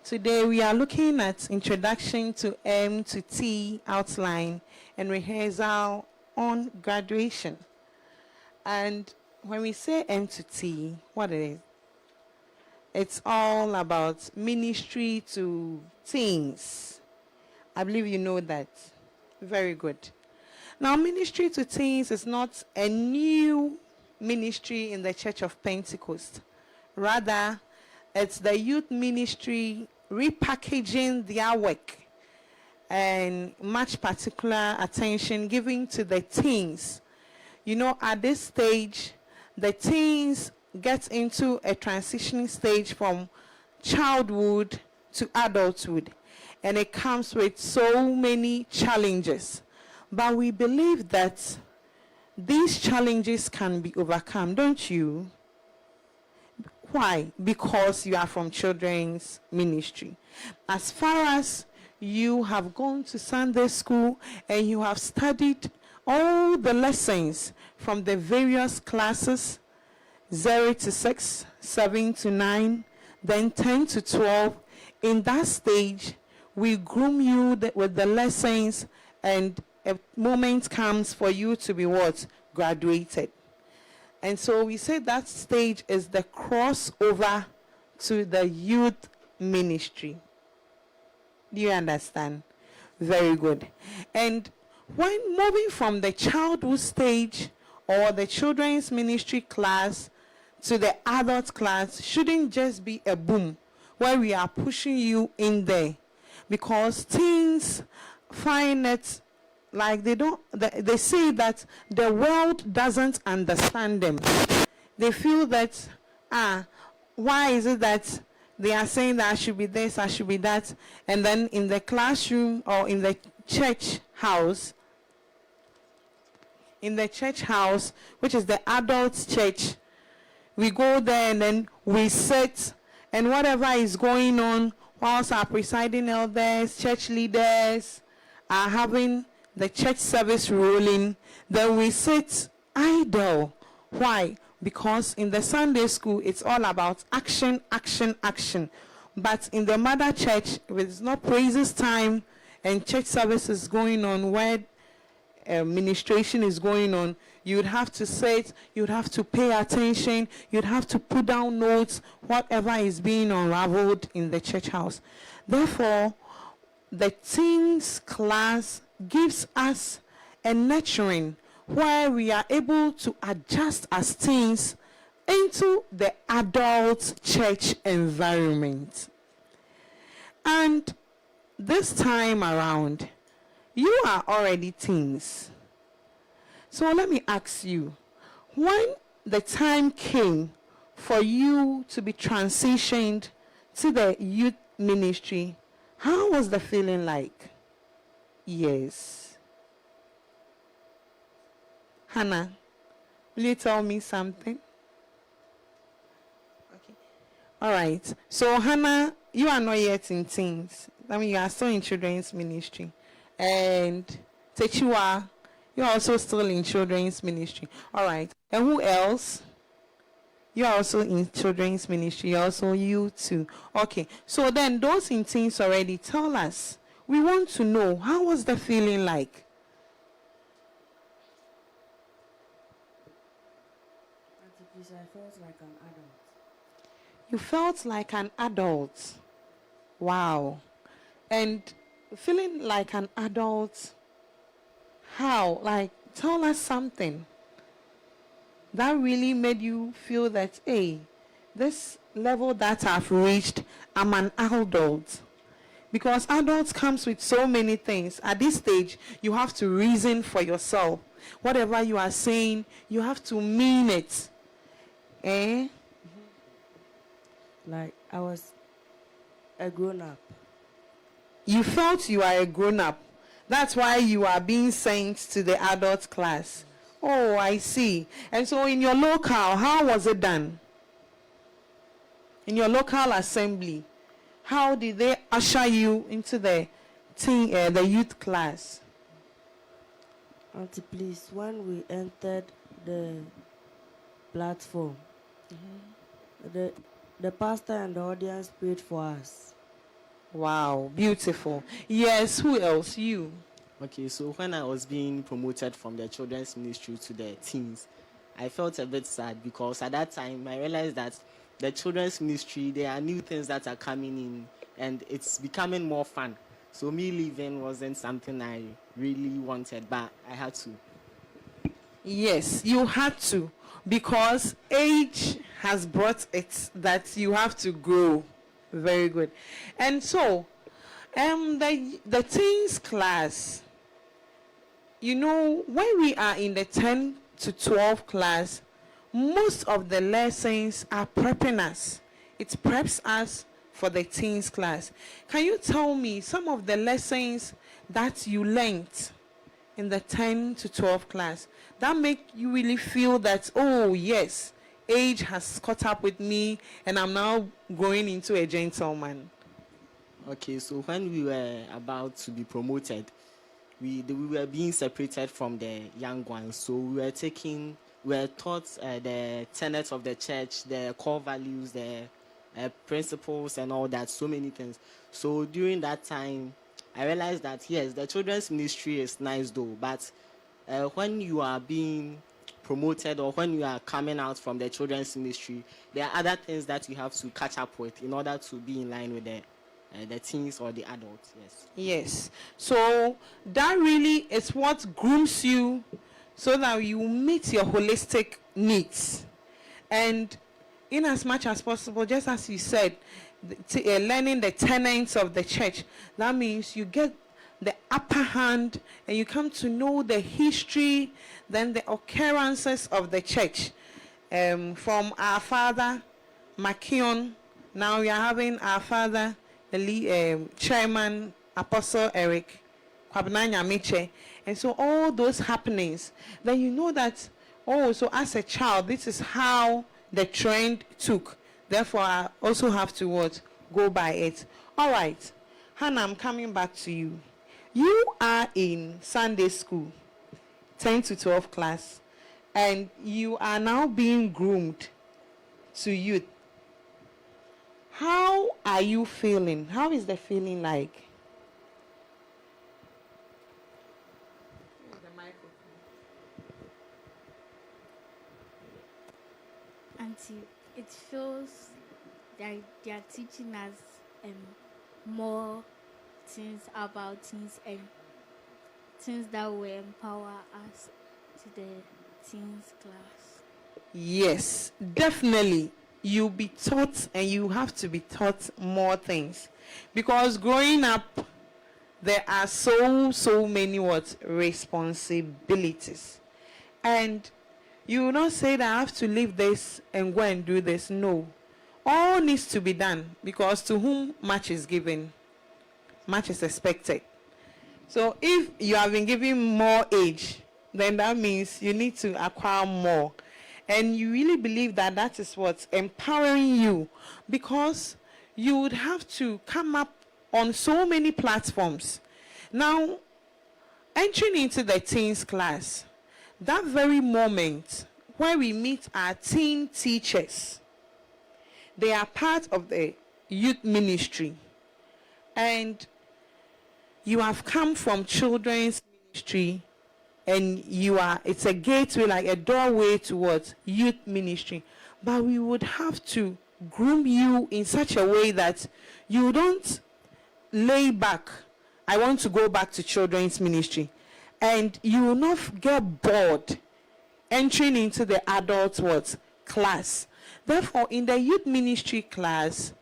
Today we are looking at introduction to M to T outline and rehearsal on graduation. And when we say M to T, what it is? It's all about ministry to teens. I believe you know that. Very good. Now, ministry to teens is not a new ministry in the Church of Pentecost. Rather, it's the youth ministry repackaging their work and much particular attention given to the teens. You know, at this stage, the teens get into a transitioning stage from childhood to adulthood, and it comes with so many challenges. But we believe that these challenges can be overcome, don't you? Why? Because you are from children's ministry. As far as you have gone to Sunday school and you have studied all the lessons from the various classes, 0 to 6, 7 to 9, then 10 to 12, in that stage, we groom you with the lessons, and a moment comes for you to be what? Graduated. And so we say that stage is the crossover to the youth ministry. Do you understand? Very good. And when moving from the childhood stage or the children's ministry class to the adult class shouldn't just be a boom where we are pushing you in there, because teens find it like they say that the world doesn't understand them. They feel that, why is it that they are saying that I should be this, I should be that, and then in the classroom or in the church house, which is the adult church, we go there and then we sit, and whatever is going on, whilst our presiding elders, church leaders are having the church service rolling, then we sit idle. Why? Because in the Sunday school, it's all about action, action, action. But in the mother church, if it's not praises time and church service is going on, where administration is going on, you'd have to sit, you'd have to pay attention, you'd have to put down notes, whatever is being unraveled in the church house. Therefore, the teens class gives us a nurturing where we are able to adjust as teens into the adult church environment. And this time around, you are already teens. So let me ask you, when the time came for you to be transitioned to the youth ministry, how was the feeling like? Yes. Hannah, will you tell me something? Okay. All right. So, Hannah, you are not yet in teens. I mean, you are still in children's ministry. And Techiwa, you are also still in children's ministry. All right. And who else? You are also in children's ministry. Also you too. Okay. So then those in teens already, tell us. We want to know, how was the feeling like? I felt like an adult. You felt like an adult. Wow. And feeling like an adult, how? Like, tell us something that really made you feel that, hey, this level that I've reached, I'm an adult. Because adults comes with so many things. At this stage, you have to reason for yourself. Whatever you are saying, you have to mean it. Eh? Like I was a grown-up. You felt you are a grown-up. That's why you are being sent to the adult class. Oh, I see. And so in your local, how was it done? In your local assembly, how did they usher you into the youth class? Auntie, please, when we entered the platform, the pastor and the audience prayed for us. Wow, beautiful. Yes, who else? You. Okay, so when I was being promoted from the children's ministry to the teens, I felt a bit sad because at that time I realized that the children's ministry, there are new things that are coming in and it's becoming more fun. So me leaving wasn't something I really wanted, but I had to. Yes, you had to, because age has brought it that you have to grow. Very good. And so, the teens class, you know, when we are in the 10 to 12 class, most of the lessons are prepping us. It preps us for the teens class. Can you tell me some of the lessons that you learned in the 10 to 12 class that make you really feel that, oh yes, age has caught up with me and I'm now growing into a gentleman? Okay, so when we were about to be promoted, we were being separated from the young ones. So we were taught the tenets of the church, the core values, the principles, and all that. So many things. So during that time, I realized that yes, the children's ministry is nice though, but when you are being promoted or when you are coming out from the children's ministry, there are other things that you have to catch up with in order to be in line with the teens or the adults. Yes. Yes. So that really is what grooms you so that you meet your holistic needs. And in as much as possible, just as you said, learning the tenets of the church, that means you get the upper hand and you come to know the history, then the occurrences of the church. From our father, Makion, now we are having our father, the chairman, Apostle Eric Kwabena Miche. And so all those happenings, then you know that, oh, so as a child, this is how the trend took. Therefore, I also have to what? Go by it. All right. Hannah, I'm coming back to you. You are in Sunday school, 10 to 12 class, and you are now being groomed to youth. How are you feeling? How is the feeling like? Auntie, it feels like they are teaching us more things about things and things that will empower us to the teens class. Yes, definitely. You'll be taught, and you have to be taught more things, because growing up, there are so many what responsibilities, and you will not say that I have to leave this and go and do this. No, all needs to be done, because to whom much is given, much is expected. So if you have been given more age, then that means you need to acquire more. And you really believe that that is what's empowering you, because you would have to come up on so many platforms. Now, entering into the teens class, that very moment where we meet our teen teachers, they are part of the youth ministry. And you have come from children's ministry, and it's a gateway, like a doorway towards youth ministry. But we would have to groom you in such a way that you don't lay back, I want to go back to children's ministry, and you will not get bored entering into the adult class. Therefore, in the youth ministry class,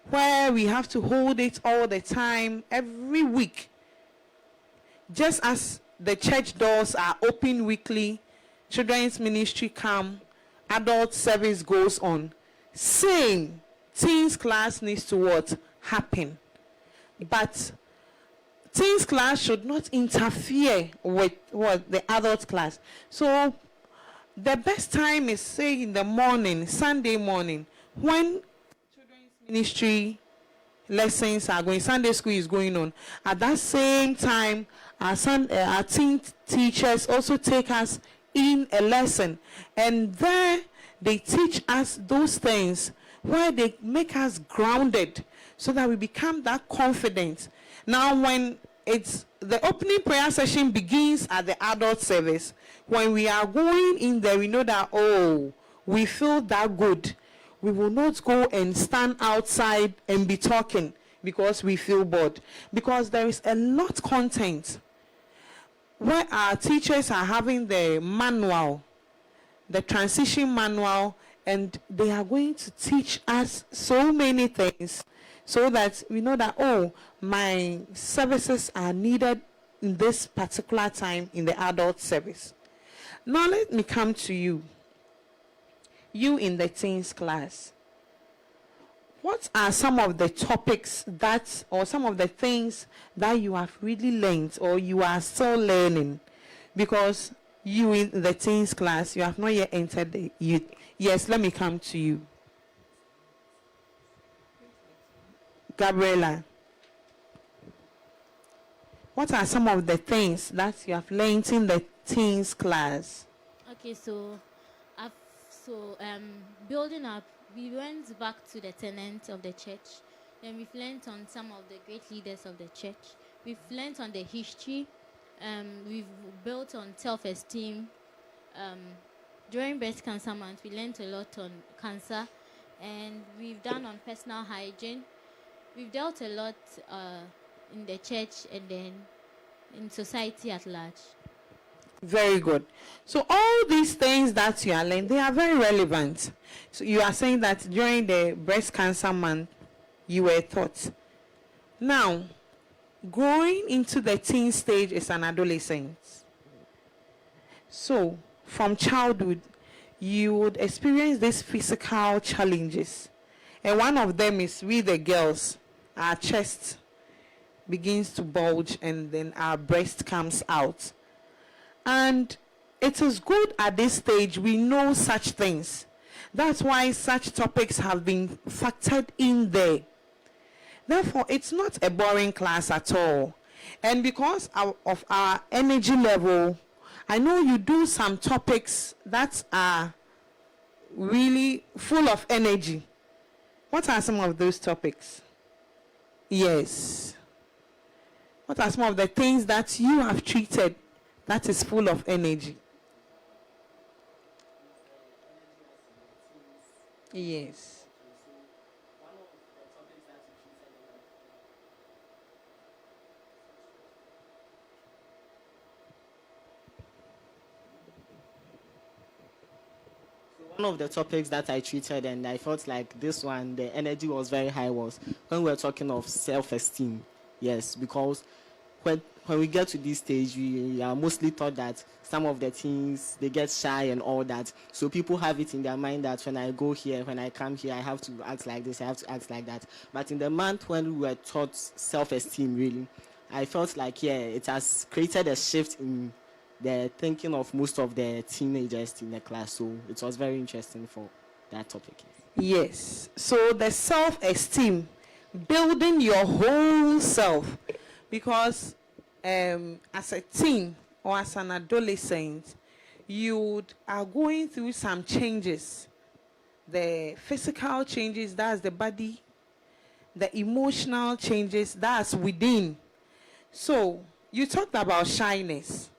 where we have to hold it all the time, every week, just as the church doors are open weekly, children's ministry come, adult service goes on. Same, teens class needs to what? Happen. But teens class should not interfere with what? The adult class. So the best time is, say, in the morning, Sunday morning, when children's ministry lessons are going, Sunday school is going on. At that same time, our teen teachers also take us in a lesson, and there they teach us those things where they make us grounded, so that we become that confident. Now, when it's the opening prayer session begins at the adult service, when we are going in there, we know that, oh, we feel that good. We will not go and stand outside and be talking because we feel bored. Because there is a lot content where our teachers are having the manual, the transition manual, and they are going to teach us so many things so that we know that, oh, my services are needed in this particular time in the adult service. Now let me come to you. You in the teens class. What are some of the topics that, or some of the things that you have really learned or you are still learning? Because you in the teens class, you have not yet entered the youth. Yes, let me come to you. Gabriela, what are some of the things that you have learned in the teens class? Okay, so building up, we went back to the tenets of the church. Then we've learned on some of the great leaders of the church. We've learned on the history. We've built on self-esteem. During breast cancer month, we learned a lot on cancer, and we've done on personal hygiene. We've dealt a lot in the church and then in society at large. Very good. So all these things that you are learning, they are very relevant. So you are saying that during the breast cancer month, you were taught. Now, growing into the teen stage is an adolescent. So, from childhood, you would experience these physical challenges. And one of them is we the girls, our chest begins to bulge and then our breast comes out. And it is good at this stage we know such things. That's why such topics have been factored in there. Therefore, it's not a boring class at all. And because of our energy level, I know you do some topics that are really full of energy. What are some of those topics? Yes. What are some of the things that you have treated that is full of energy? Yes. One of the topics that I treated and I felt like this one, the energy was very high, was when we were talking of self-esteem. Yes, because when we get to this stage, we are mostly taught that some of the teens, they get shy and all that. So people have it in their mind that when I go here, when I come here, I have to act like this, I have to act like that. But in the month when we were taught self-esteem, really, I felt like, yeah, it has created a shift in the thinking of most of the teenagers in the class. So it was very interesting for that topic. Yes. So the self-esteem, building your whole self, because as a teen or as an adolescent, you are going through some changes. The physical changes, that's the body. The emotional changes, that's within. So you talked about shyness.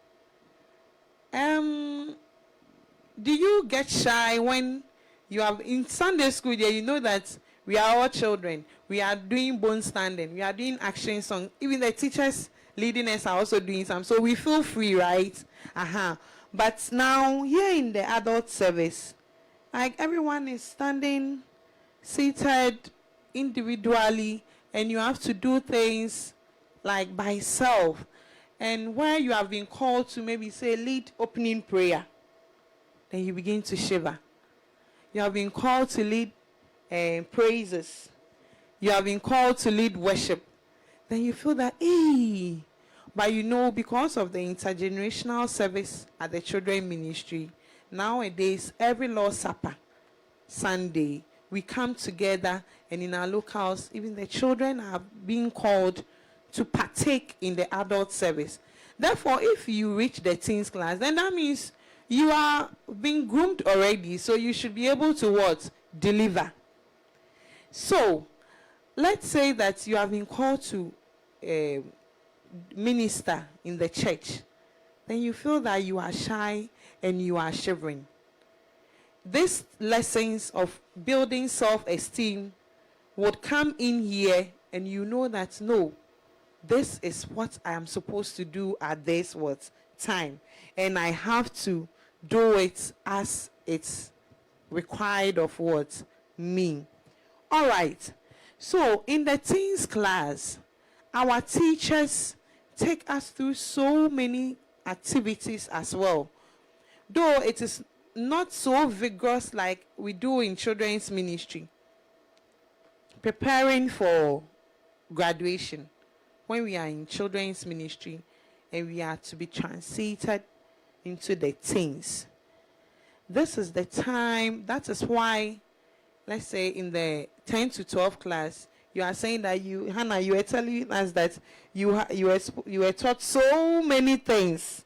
Do you get shy when you are in Sunday school? Yeah, you know that we are all children. We are doing bone standing. We are doing action song. Even the teachers leading us are also doing some. So we feel free, right? But now here in the adult service, like everyone is standing, seated individually, and you have to do things like by self. And where you have been called to maybe say lead opening prayer, then you begin to shiver. You have been called to lead praises. You have been called to lead worship. Then you feel that, hey. But you know, because of the intergenerational service at the children ministry, nowadays, every Lord's Supper, Sunday, we come together, and in our locals, even the children are being called to partake in the adult service. Therefore, if you reach the teens class, then that means you are being groomed already, so you should be able to what? Deliver. So, let's say that you have been called to minister in the church, then you feel that you are shy and you are shivering. These lessons of building self-esteem would come in here, and you know that no, this is what I am supposed to do at this what time, and I have to do it as it's required of what me. All right. So in the teens class, our teachers take us through so many activities as well. Though it is not so vigorous like we do in children's ministry. Preparing for graduation, when we are in children's ministry and we are to be transited into the teens. This is the time, that is why, let's say in the 10 to 12 class, you are saying that you, Hannah, you were telling us that you were taught so many things.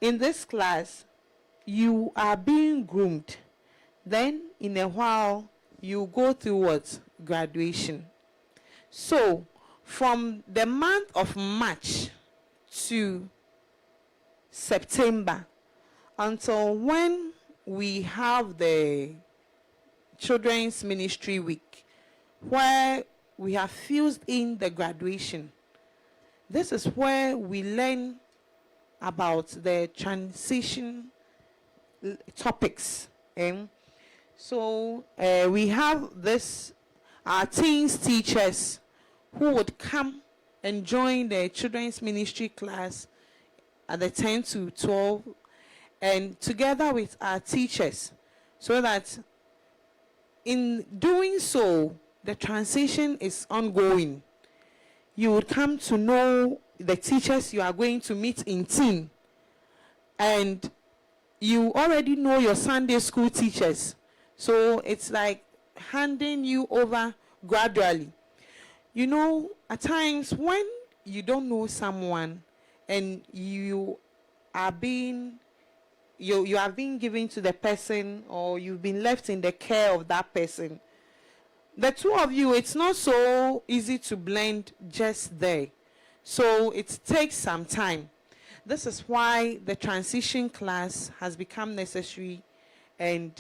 In this class, you are being groomed. Then, in a while, you go through what? Graduation. So, from the month of March to September, until when we have the Children's Ministry Week, where we have fused in the graduation, this is where we learn about the transition topics. So we have this, our teens teachers who would come and join the children's ministry class at the 10 to 12, and together with our teachers, so that in doing so, the transition is ongoing. You would come to know the teachers you are going to meet in teen, and you already know your Sunday school teachers. So it's like handing you over gradually. You know, at times when you don't know someone and you are being given to the person, or you've been left in the care of that person, the two of you, it's not so easy to blend just there. So it takes some time. This is why the transition class has become necessary, and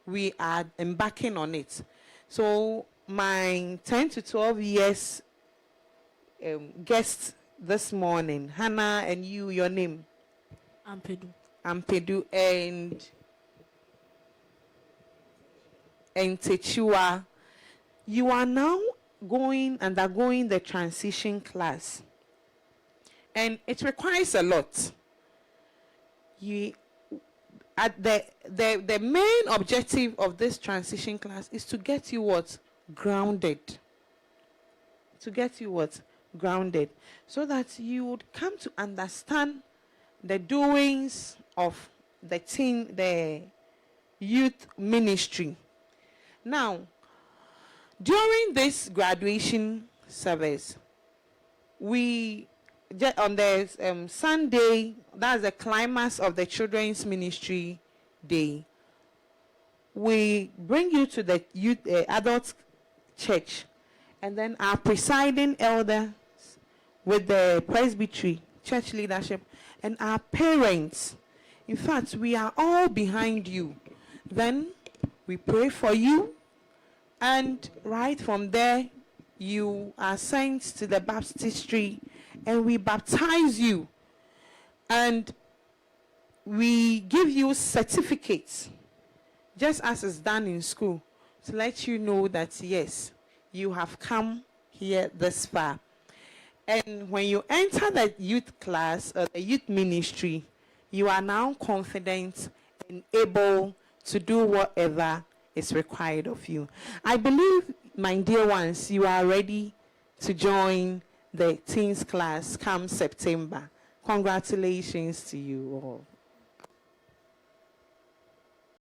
we are embarking on it. So my 10 to 12 years guest this morning, Hannah, and you, your name? Ampedu and Techua. You are now undergoing the transition class, and it requires a lot. The main objective of this transition class is to get you what? Grounded. To get you what? Grounded. So that you would come to understand the doings of the youth ministry. Now, during this graduation service, we on the Sunday, that's the climax of the children's ministry day, we bring you to the youth adult church, and then our presiding elder with the presbytery, church leadership, and our parents. In fact, we are all behind you. Then we pray for you, and right from there, you are sent to the baptistry, and we baptize you, and we give you certificates, just as is done in school, to let you know that yes, you have come here this far. And when you enter the youth class or the youth ministry, you are now confident and able to do whatever is required of you. I believe, my dear ones, you are ready to join the teens class come September. Congratulations to you all.